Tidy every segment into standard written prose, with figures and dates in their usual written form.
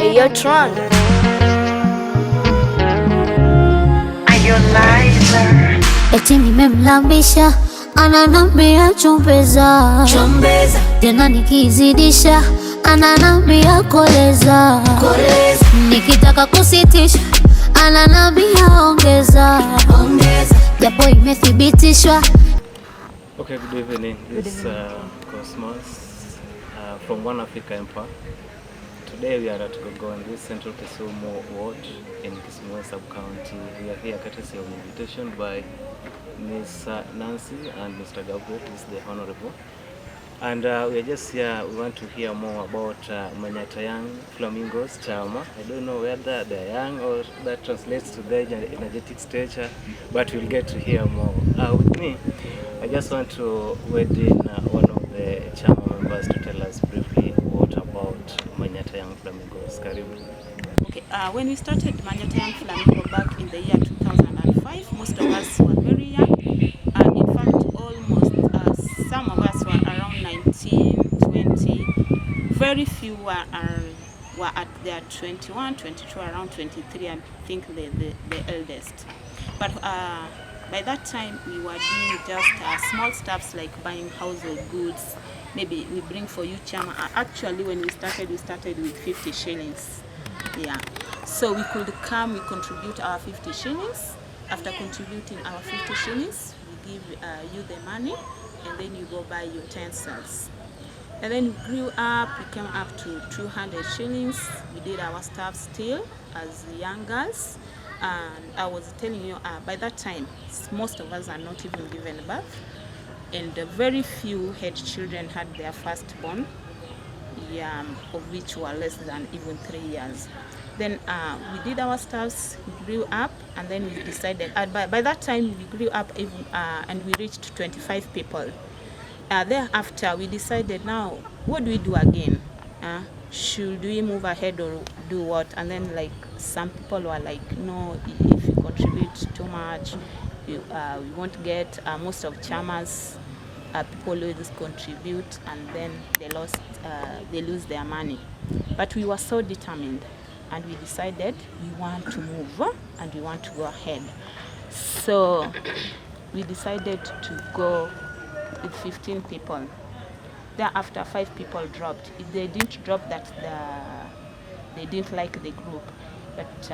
Hey, yo, Tron. Eti nimemlambisha ananambia chumbeza, tena nikizidisha ananambia koleza, nikitaka kusitisha ananambia ongeza, japo imethibitishwa. Okay, good evening. This is Cosmos from One Africa Empire. Today we are at Gogon, this Central Kisumu Ward in Kisumu Sub-County. We are here courtesy of invitation by Miss Nancy and Mr. Gabriel, who is the Honorable. And we are just here, we want to hear more about Manyatta Young Flamingos Chama. I don't know whether they are young or that translates to their energetic stature, but we'll get to hear more. With me, I just want to wade in one of the Chama members to tell us briefly what about Manyatta Young Flamingos. Karibu. Okay, when we started Manyatta Young Flamingo back in the year 2005, most of us were very young. In fact, almost some of us were around 19, 20. Very few were at their 21, 22, around 23, I think the eldest. But by that time, we were doing just small stuffs like buying household goods. Maybe we bring for you chama. Actually, when we started with 50 shillings. Yeah. So we could come, we contribute our 50 shillings. After contributing our 50 shillings, we give you the money, and then you go buy utensils. And then we grew up, we came up to 200 shillings. We did our stuff still as young girls. And I was telling you, by that time, most of us are not even given birth. And very few had children had their firstborn, of which were less than even 3 years. Then we did our stuffs, we grew up, and then we decided, by that time we grew up even, and we reached 25 people. Thereafter we decided, now what do we do again? Should we move ahead or do what? And then like some people were like, no, if you contribute too much, we won't get most of chamas. People always contribute, and then they lose their money. But we were so determined, and we decided we want to move and we want to go ahead. So we decided to go with 15 people. Thereafter, 5 people dropped. If they didn't drop that, they didn't like the group. But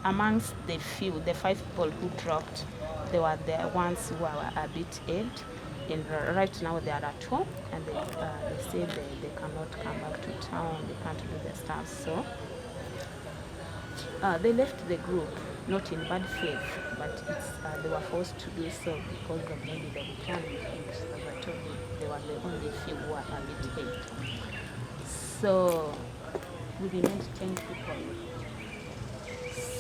amongst the 5 people who dropped, they were the ones who were a bit aged. And right now they are at home, and they say they cannot come back to town, they can't do their stuff. So they left the group, not in bad faith, but they were forced to do so because of maybe the return age. As I told you, they were the only few who were a bit aged. So we remained 10 people.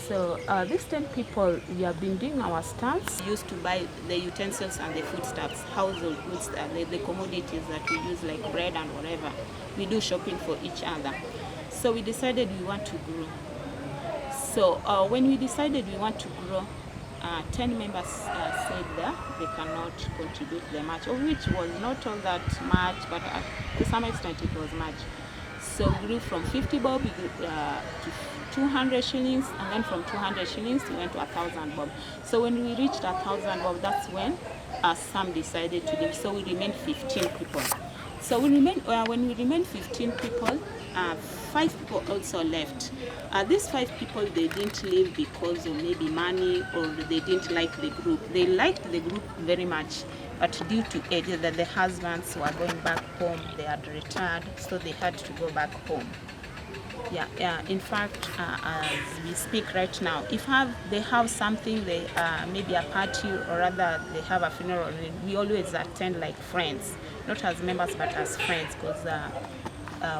So these 10 people, we have been doing our stunts. We used to buy the utensils and the foodstuffs, household goods, the commodities that we use like bread and whatever. We do shopping for each other. So we decided we want to grow. So when we decided we want to grow, 10 members said that they cannot contribute that much, of which was not all that much, but to some extent it was much. So we grew from 50 bob to 200 shillings, and then from 200 shillings we went to 1,000 bob. So when we reached 1,000 bob, that's when some decided to leave. So we remained 15 people. So when we remained 15 people, 5 people also left. These 5 people, they didn't leave because of maybe money, or they didn't like the group. They liked the group very much, but due to age, that the husbands were going back home, they had retired, so they had to go back home. Yeah. In fact, as we speak right now, if they have something, maybe a party, or rather they have a funeral, we always attend like friends, not as members but as friends, because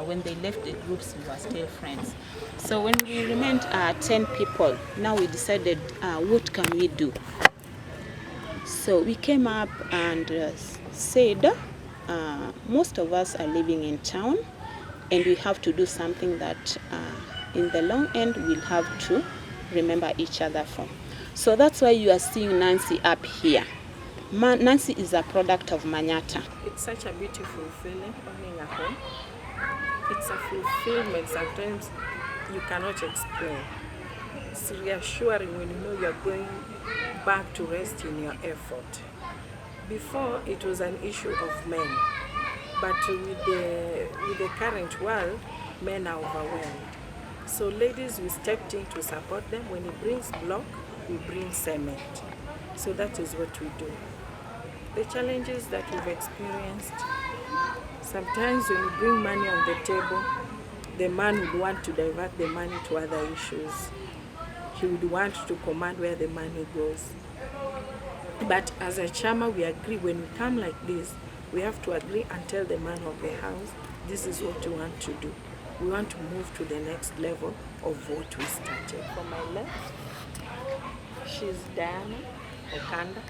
when they left the groups, we were still friends. So when we remained 10 people, now we decided, what can we do? So we came up and said, most of us are living in town, and we have to do something that in the long end we'll have to remember each other from. So that's why you are seeing Nancy up here. Nancy is a product of Manyatta. It's such a beautiful feeling owning a home. It's a fulfillment. Sometimes you cannot explain. It's reassuring when you know you are going back to rest in your effort. Before, it was an issue of men, but with the current world, men are overwhelmed. So ladies, we stepped in to support them. When he brings block, we bring cement. So that is what we do. The challenges that we've experienced, sometimes when you bring money on the table, the man would want to divert the money to other issues. He would want to command where the money goes. But as a chama, we agree when we come like this, we have to agree and tell the man of the house, this is what we want to do. We want to move to the next level of what we started. For my left, she's Diana Okanda.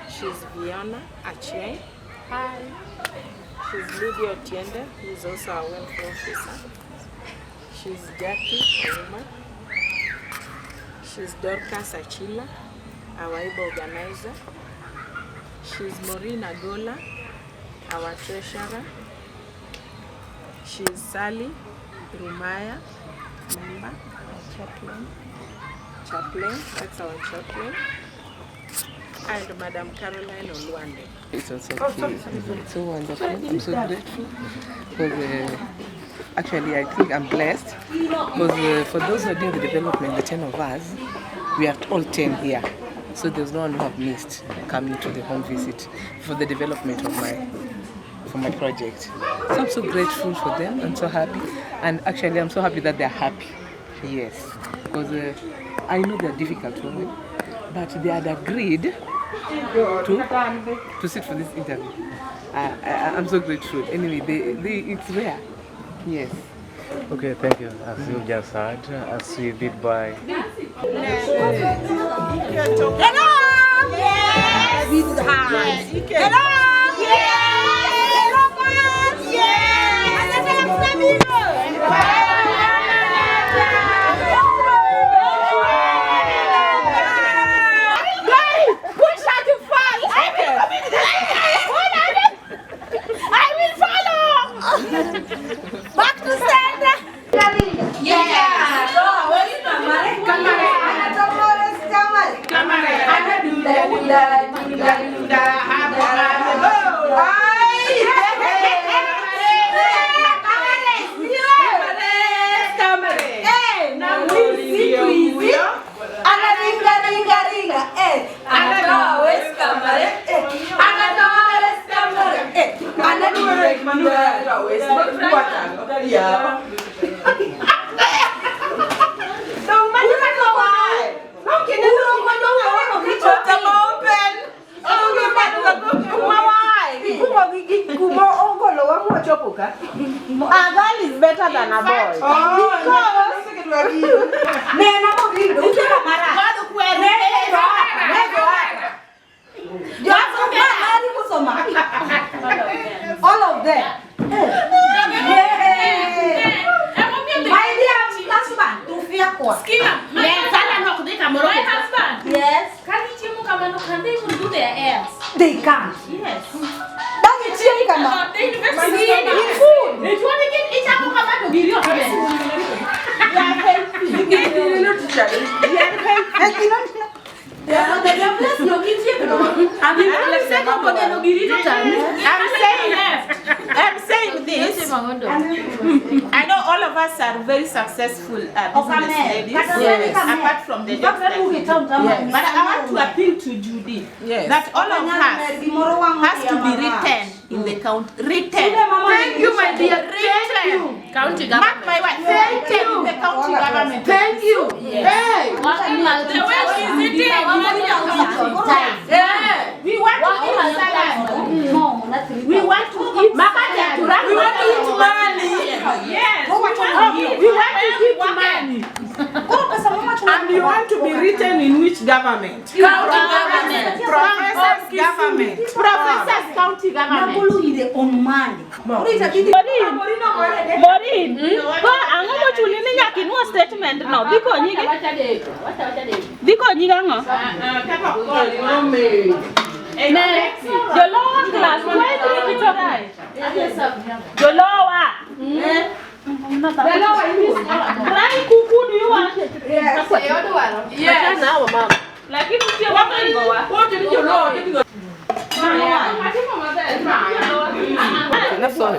She's Viona Achie. Hi. She's Lydia Otiende, who is also our welfare officer. She's Jackie Ouma. She's Dorcas Achila, our IBA organizer. She's Maureen Agola, our treasurer. She's Sally Rumaya, member, chaplain, that's our chaplain. And Madam Caroline Olwande. It's also it's so wonderful. I'm so grateful for actually I think I'm blessed because for those who are doing the development, the 10 of us, we are all 10 here. So there's no one who have missed coming to the home visit for the development of my project. So I'm so grateful for them. I'm so happy, and actually I'm so happy that they're happy. Yes, because I know they're difficult women, but they had agreed to sit for this interview. I'm so grateful. Anyway, it's rare. Yes. Okay, thank you. As you just heard, as we bid by. Hello! Yes! Hello! Back to center. A girl is better than a boy. All of them. Yes. Can they even do their airs? They can't. Yes. I'm saying this. I know all of us are very successful business ladies, apart from the jobs that we do. But I want to appeal to Judy that all of us has to be written in the county. Written. Thank you, my dear. Written. County government. Mark my word. Thank you. In the county government. Thank you. Hey. The way she's sitting, we want to eat salad. We want to eat salad. We want to eat money. Yes. We want to eat money. And you want to be written in which government? County government. Professor's government. Professor's county government. Maureen, ko ango mo chulini nyaki no statement no biko nyige biko nyiga ngo next the lower class why do you talk the lower Rai kuku do you want? Yes. Yes. Now, mama. Lakini sio wako wa. What did you know? That's all.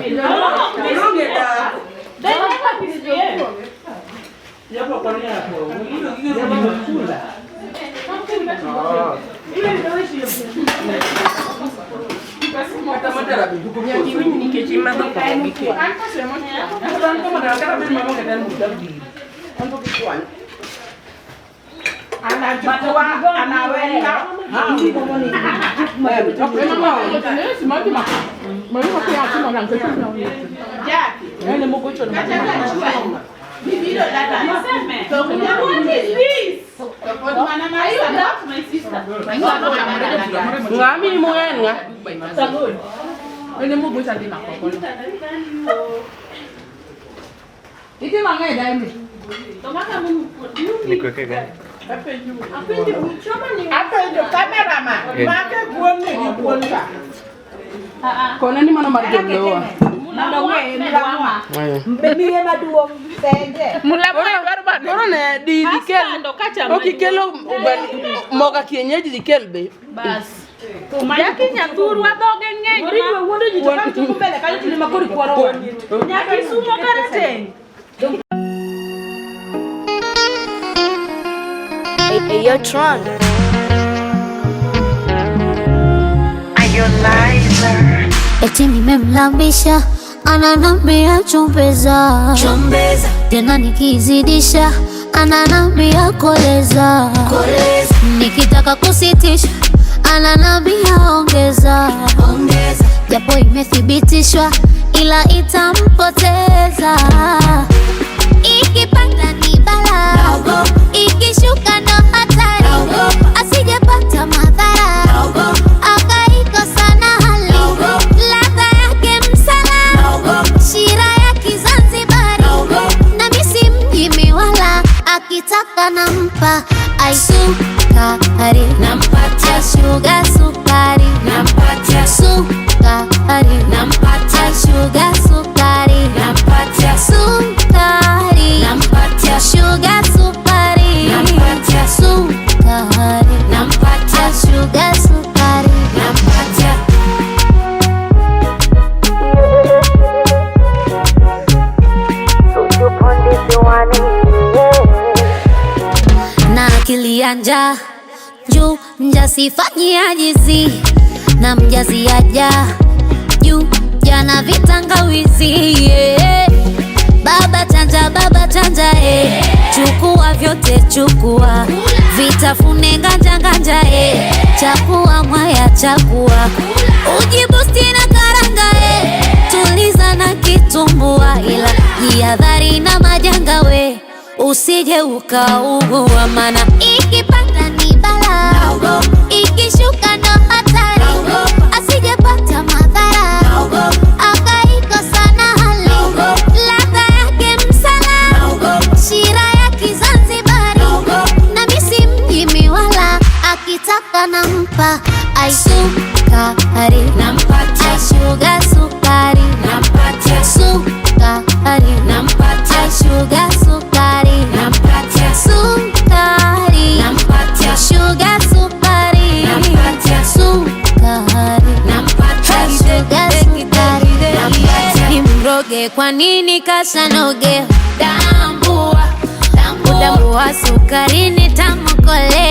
Kona ni mana marjo lewa. Mbemiye maduong sende. Koro ne di dikel. Okikelo moga kienyeji dikel be. Bas. Yaki nyathuru adhoge ng'eny. Moriwe wuondo ji to kan tuko mbele kanyo tuni makori kwaro. Nyaki sumo karate. Hey, yo, Tron. Eti nimemlambisha ananambia chombeza, tena nikizidisha ananambia koleza, nikitaka kusitisha ananambia ongeza, japo imethibitishwa ila itampoteza. Ikipanda ni bala, ikishuka ndo hatari, asijepata madhara akaikosa na hali. Ladha yake msala, shira ya Kizanzibari, na misi mjimi wala akitaka nampa aisukari, nampatia shuga sukari, nampatia sukari, nampatia shuga sukari, nampatia sukari, nampatia shuga sukari, nampatia sukari, nampatia shuga sukari, nampatia. Na akili ya njaa juu mjasifanyi ajizi, na mjazi aja juu jana vitangawizi, yeah. Baba chanja, chukua vyote chukua, vitafune nganja, chakua mwaya chakua, ujibusti na karanga, tuliza na kitumbua, ila jihadhari na majanga we, usije ukaugua, mana ikipanda ni bala, ikishuka ndo hatari, asijepata madhara akaikosa na hali. Ladha yake msala, shira ya Kizanzibari, na misi mjimi wala akitaka nampa aisukari, nampatia shuga sukari, nampatia sukari, nampatia shuga sukari, nampatia sukari, nampatia shuga sukari, nampatia sukari, nampatia shuga sukari, nimroge kwa nini kasanoge, tambua sukari ni tamu kole.